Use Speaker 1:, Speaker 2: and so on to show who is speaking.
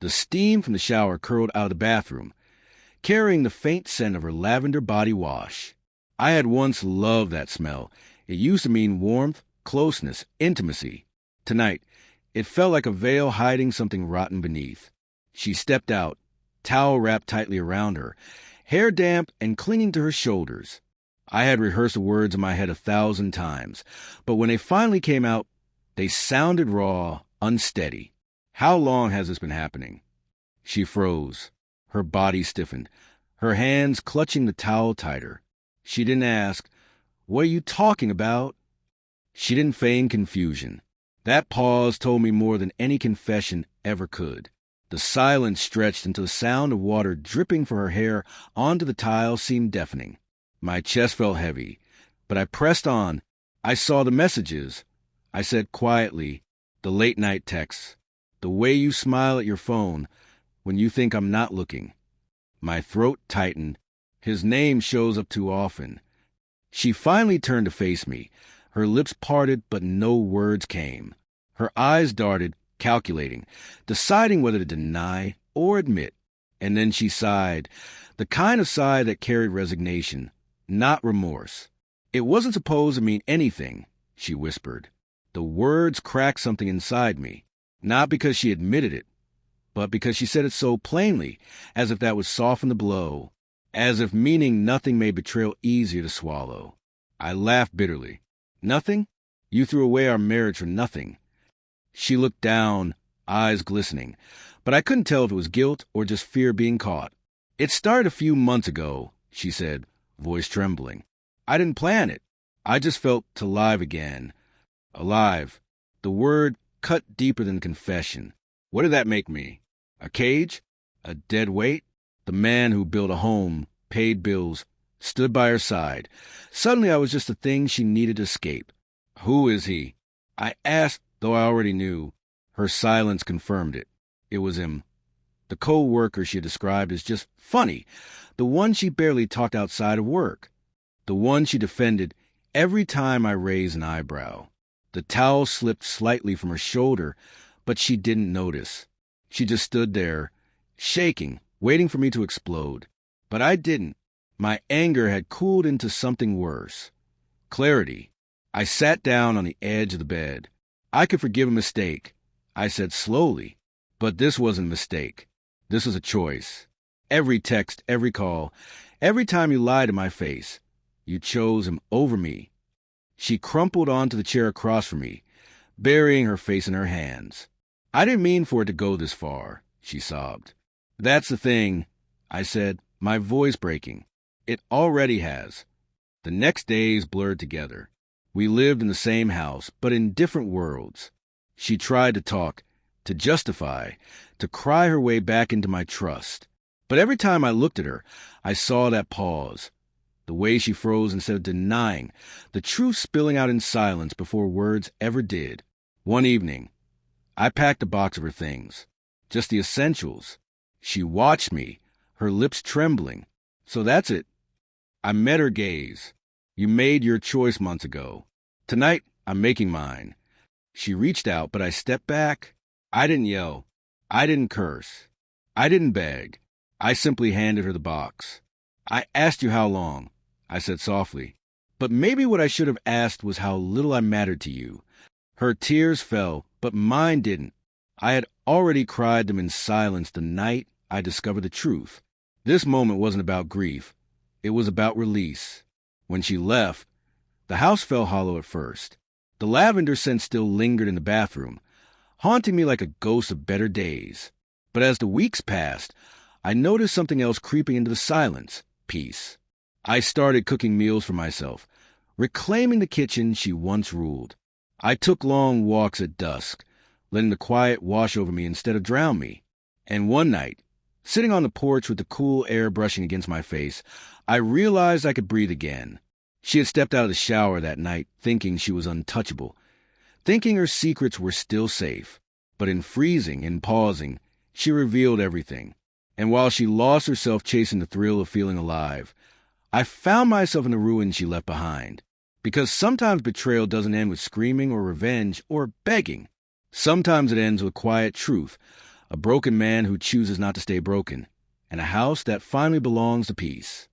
Speaker 1: The steam from the shower curled out of the bathroom, carrying the faint scent of her lavender body wash. I had once loved that smell. It used to mean warmth, closeness, intimacy. Tonight, it felt like a veil hiding something rotten beneath. She stepped out, towel wrapped tightly around her, hair damp and clinging to her shoulders. I had rehearsed the words in my head 1,000 times, but when they finally came out, they sounded raw, unsteady. How long has this been happening? She froze. Her body stiffened, her hands clutching the towel tighter. She didn't ask, "What are you talking about?" She didn't feign confusion. That pause told me more than any confession ever could. The silence stretched until the sound of water dripping from her hair onto the tile seemed deafening. My chest felt heavy, but I pressed on. I saw the messages. I said quietly, the late-night texts, the way you smile at your phone when you think I'm not looking. My throat tightened. His name shows up too often. She finally turned to face me. Her lips parted, but no words came. Her eyes darted, calculating, deciding whether to deny or admit. And then she sighed, the kind of sigh that carried resignation, not remorse. "It wasn't supposed to mean anything," she whispered. The words cracked something inside me, not because she admitted it, but because she said it so plainly, as if that would soften the blow, as if meaning nothing made betrayal easier to swallow. I laughed bitterly. "Nothing? You threw away our marriage for nothing." She looked down, eyes glistening, but I couldn't tell if it was guilt or just fear being caught. "It started a few months ago," she said, voice trembling. "I didn't plan it. I just felt alive again." Alive. The word cut deeper than confession. What did that make me? A cage? A dead weight? The man who built a home, paid bills, stood by her side. Suddenly I was just the thing she needed to escape. "Who is he?" I asked, though I already knew. Her silence confirmed it. It was him. The co-worker she had described as just funny. The one she barely talked outside of work. The one she defended every time I raised an eyebrow. The towel slipped slightly from her shoulder, but she didn't notice. She just stood there, shaking, waiting for me to explode. But I didn't. My anger had cooled into something worse. Clarity. I sat down on the edge of the bed. I could forgive a mistake, I said slowly. But this wasn't a mistake. This was a choice. Every text, every call, every time you lied to my face, you chose him over me. She crumpled onto the chair across from me, burying her face in her hands. "I didn't mean for it to go this far," she sobbed. "That's the thing," I said, my voice breaking. "It already has." The next days blurred together. We lived in the same house, but in different worlds. She tried to talk, to justify, to cry her way back into my trust. But every time I looked at her, I saw that pause. The way she froze instead of denying, the truth spilling out in silence before words ever did. One evening, I packed a box of her things, just the essentials. She watched me, her lips trembling. "So that's it." I met her gaze. "You made your choice months ago. Tonight, I'm making mine." She reached out, but I stepped back. I didn't yell. I didn't curse. I didn't beg. I simply handed her the box. "I asked you how long," I said softly. "But maybe what I should have asked was how little I mattered to you." Her tears fell, but mine didn't. I had already cried them in silence the night I discovered the truth. This moment wasn't about grief. It was about release. When she left, the house felt hollow at first. The lavender scent still lingered in the bathroom, haunting me like a ghost of better days. But as the weeks passed, I noticed something else creeping into the silence: peace. I started cooking meals for myself, reclaiming the kitchen she once ruled. I took long walks at dusk, letting the quiet wash over me instead of drown me. And one night, sitting on the porch with the cool air brushing against my face, I realized I could breathe again. She had stepped out of the shower that night thinking she was untouchable, thinking her secrets were still safe. But in freezing and pausing, she revealed everything. And while she lost herself chasing the thrill of feeling alive, I found myself in the ruins she left behind. Because sometimes betrayal doesn't end with screaming or revenge or begging. Sometimes it ends with quiet truth, a broken man who chooses not to stay broken, and a house that finally belongs to peace.